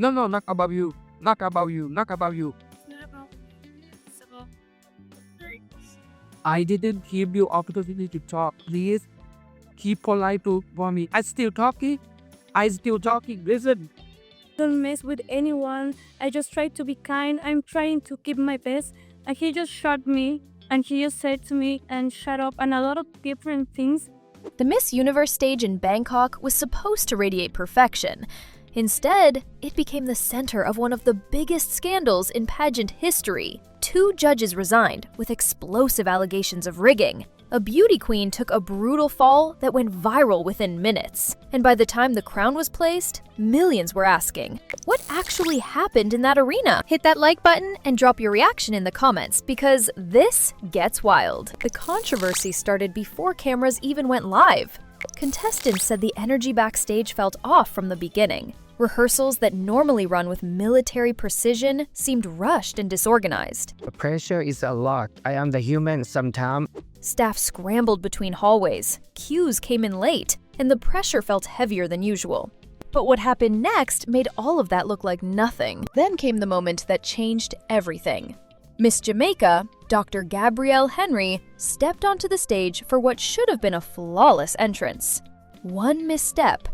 No, no, not about you. Not about you. Not about you. I didn't give you opportunity to talk. Please keep polite for me. I still talking. Listen. Don't mess with anyone. I just try to be kind. I'm trying to keep my best. And he just shot me. And he just said to me and shut up and a lot of different things. The Miss Universe stage in Bangkok was supposed to radiate perfection. Instead, it became the center of one of the biggest scandals in pageant history. 2 judges resigned with explosive allegations of rigging. A beauty queen took a brutal fall that went viral within minutes. And by the time the crown was placed, millions were asking, what actually happened in that arena? Hit that like button and drop your reaction in the comments because this gets wild. The controversy started before cameras even went live. Contestants said the energy backstage felt off from the beginning. Rehearsals that normally run with military precision seemed rushed and disorganized. The pressure is a lot. I am the human sometimes. Staff scrambled between hallways, cues came in late, and the pressure felt heavier than usual. But what happened next made all of that look like nothing. Then came the moment that changed everything. Miss Jamaica, Dr. Gabrielle Henry, stepped onto the stage for what should have been a flawless entrance. One misstep,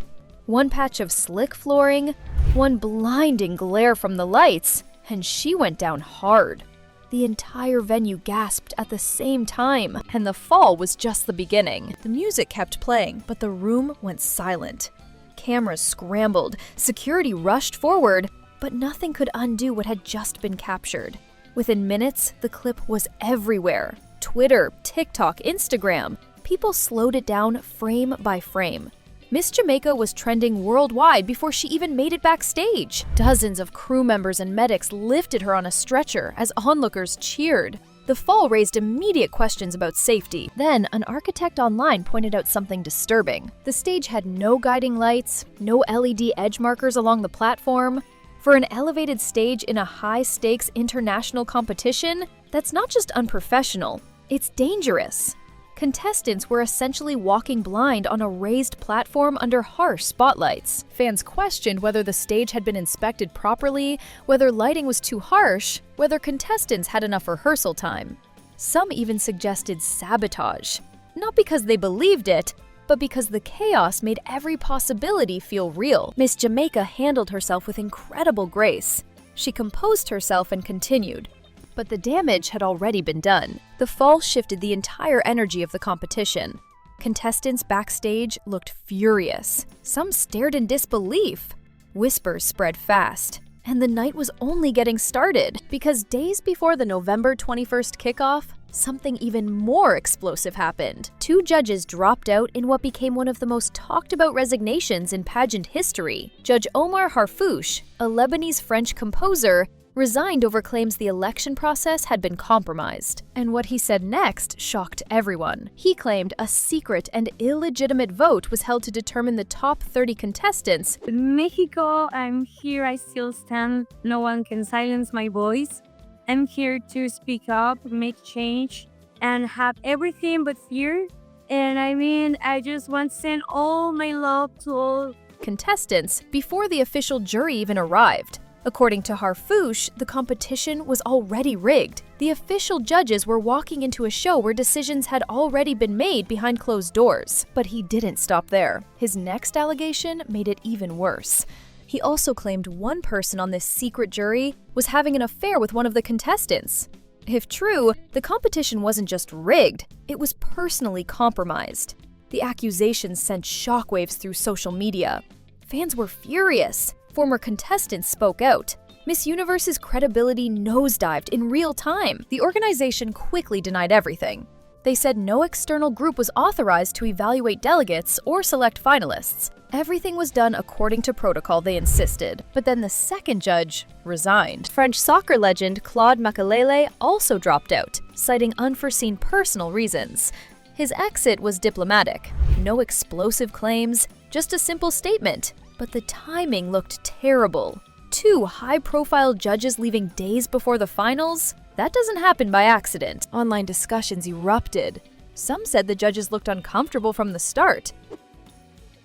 one patch of slick flooring, one blinding glare from the lights, and she went down hard. The entire venue gasped at the same time, and the fall was just the beginning. The music kept playing, but the room went silent. Cameras scrambled, security rushed forward, but nothing could undo what had just been captured. Within minutes, the clip was everywhere. Twitter, TikTok, Instagram. People slowed it down frame by frame. Miss Jamaica was trending worldwide before she even made it backstage. Dozens of crew members and medics lifted her on a stretcher as onlookers cheered. The fall raised immediate questions about safety. Then, an architect online pointed out something disturbing. The stage had no guiding lights, no LED edge markers along the platform. For an elevated stage in a high-stakes international competition, that's not just unprofessional, it's dangerous. Contestants were essentially walking blind on a raised platform under harsh spotlights. Fans questioned whether the stage had been inspected properly, whether lighting was too harsh, whether contestants had enough rehearsal time. Some even suggested sabotage, not because they believed it, but because the chaos made every possibility feel real. Miss Jamaica handled herself with incredible grace. She composed herself and continued. But the damage had already been done. The fall shifted the entire energy of the competition. Contestants backstage looked furious. Some stared in disbelief. Whispers spread fast. And the night was only getting started, because days before the November 21st kickoff, something even more explosive happened. 2 judges dropped out in what became one of the most talked about resignations in pageant history. Judge Omar Harfoush, a Lebanese-French composer, resigned over claims the election process had been compromised. And what he said next shocked everyone. He claimed a secret and illegitimate vote was held to determine the top 30 contestants. In Mexico, I'm here, I still stand. No one can silence my voice. I'm here to speak up, make change, and have everything but fear. And I just want to send all my love to all contestants before the official jury even arrived. According to Harfoush, the competition was already rigged. The official judges were walking into a show where decisions had already been made behind closed doors. But he didn't stop there. His next allegation made it even worse. He also claimed one person on this secret jury was having an affair with one of the contestants. If true, the competition wasn't just rigged, it was personally compromised. The accusations sent shockwaves through social media. Fans were furious. Former contestants spoke out. Miss Universe's credibility nosedived in real time. The organization quickly denied everything. They said no external group was authorized to evaluate delegates or select finalists. Everything was done according to protocol, they insisted. But then the second judge resigned. French soccer legend Claude Makélélé also dropped out, citing unforeseen personal reasons. His exit was diplomatic. No explosive claims, just a simple statement. But the timing looked terrible. 2 high-profile judges leaving days before the finals? That doesn't happen by accident. Online discussions erupted. Some said the judges looked uncomfortable from the start.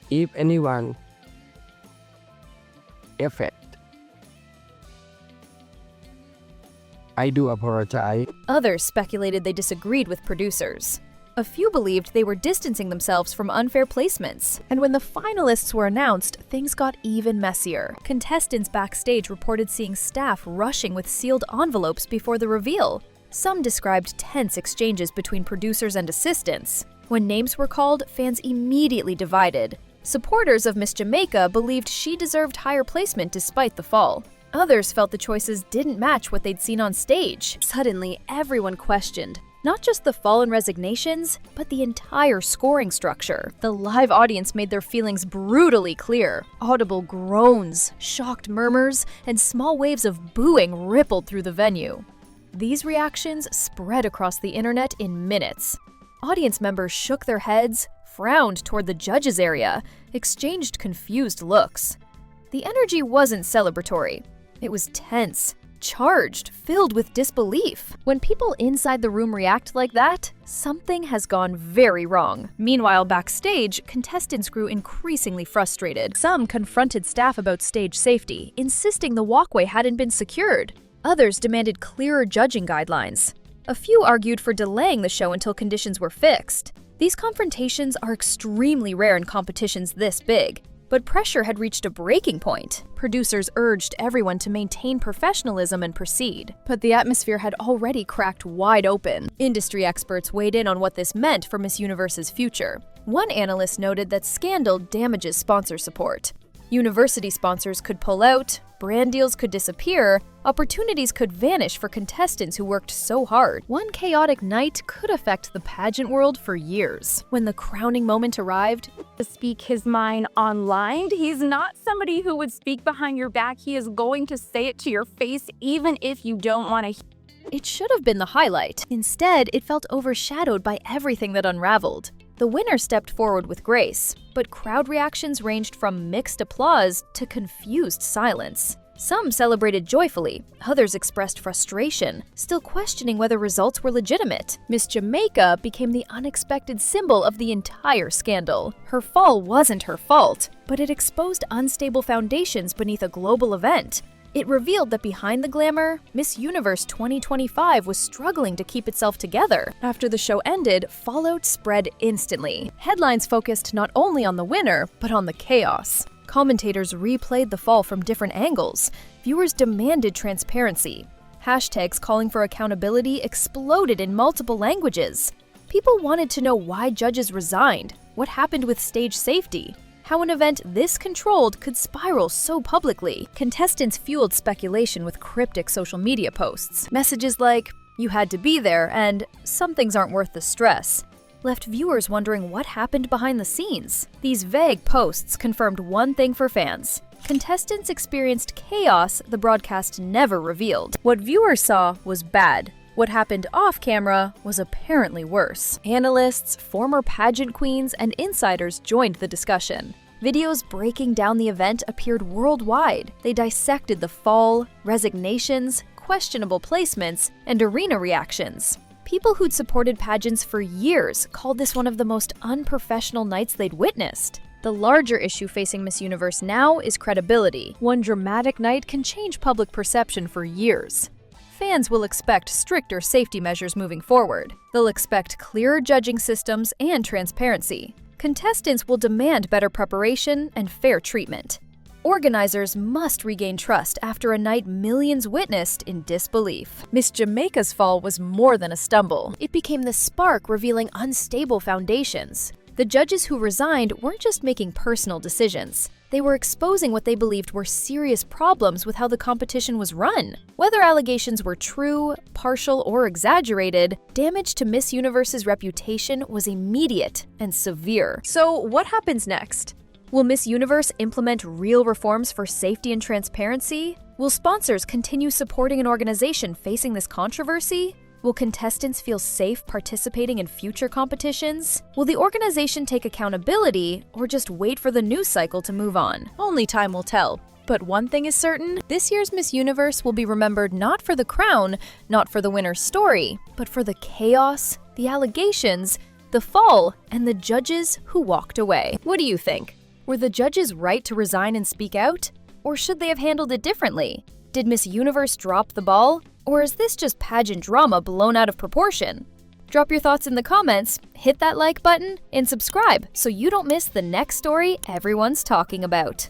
If anyone affect I do apologize. Others speculated they disagreed with producers. A few believed they were distancing themselves from unfair placements. And when the finalists were announced, things got even messier. Contestants backstage reported seeing staff rushing with sealed envelopes before the reveal. Some described tense exchanges between producers and assistants. When names were called, fans immediately divided. Supporters of Miss Jamaica believed she deserved higher placement despite the fall. Others felt the choices didn't match what they'd seen on stage. Suddenly, everyone questioned not just the fall and resignations, but the entire scoring structure. The live audience made their feelings brutally clear. Audible groans, shocked murmurs, and small waves of booing rippled through the venue. These reactions spread across the internet in minutes. Audience members shook their heads, frowned toward the judges' area, exchanged confused looks. The energy wasn't celebratory. It was tense, charged, filled with disbelief. When people inside the room react like that, something has gone very wrong. Meanwhile, backstage, contestants grew increasingly frustrated. Some confronted staff about stage safety, insisting the walkway hadn't been secured. Others demanded clearer judging guidelines. A few argued for delaying the show until conditions were fixed. These confrontations are extremely rare in competitions this big. But pressure had reached a breaking point. Producers urged everyone to maintain professionalism and proceed. But the atmosphere had already cracked wide open. Industry experts weighed in on what this meant for Miss Universe's future. One analyst noted that scandal damages sponsor support. University sponsors could pull out, brand deals could disappear, opportunities could vanish for contestants who worked so hard. One chaotic night could affect the pageant world for years. When the crowning moment arrived, To speak his mind online. He's not somebody who would speak behind your back. He is going to say it to your face, even if you don't want to. it should have been the highlight. Instead, it felt overshadowed by everything that unraveled. The winner stepped forward with grace, but crowd reactions ranged from mixed applause to confused silence. Some celebrated joyfully, others expressed frustration, still questioning whether results were legitimate. Miss Jamaica became the unexpected symbol of the entire scandal. Her fall wasn't her fault, but it exposed unstable foundations beneath a global event. It revealed that behind the glamour, Miss Universe 2025 was struggling to keep itself together. After the show ended, fallout spread instantly. Headlines focused not only on the winner, but on the chaos. Commentators replayed the fall from different angles. Viewers demanded transparency. Hashtags calling for accountability exploded in multiple languages. People wanted to know why judges resigned, what happened with stage safety, how an event this controlled could spiral so publicly. Contestants fueled speculation with cryptic social media posts. Messages like, "You had to be there," and "some things aren't worth the stress," left viewers wondering what happened behind the scenes. These vague posts confirmed one thing for fans. Contestants experienced chaos the broadcast never revealed. What viewers saw was bad. What happened off-camera was apparently worse. Analysts, former pageant queens, and insiders joined the discussion. Videos breaking down the event appeared worldwide. They dissected the fall, resignations, questionable placements, and arena reactions. People who'd supported pageants for years called this one of the most unprofessional nights they'd witnessed. The larger issue facing Miss Universe now is credibility. One dramatic night can change public perception for years. Fans will expect stricter safety measures moving forward. They'll expect clearer judging systems and transparency. Contestants will demand better preparation and fair treatment. Organizers must regain trust after a night millions witnessed in disbelief. Miss Jamaica's fall was more than a stumble. It became the spark revealing unstable foundations. The judges who resigned weren't just making personal decisions. They were exposing what they believed were serious problems with how the competition was run. Whether allegations were true, partial, or exaggerated, damage to Miss Universe's reputation was immediate and severe. So what happens next? Will Miss Universe implement real reforms for safety and transparency? Will sponsors continue supporting an organization facing this controversy? Will contestants feel safe participating in future competitions? Will the organization take accountability, or just wait for the news cycle to move on? Only time will tell. But one thing is certain, this year's Miss Universe will be remembered not for the crown, not for the winner's story, but for the chaos, the allegations, the fall, and the judges who walked away. What do you think? Were the judges right to resign and speak out? Or should they have handled it differently? Did Miss Universe drop the ball? Or is this just pageant drama blown out of proportion? Drop your thoughts in the comments, hit that like button, and subscribe so you don't miss the next story everyone's talking about.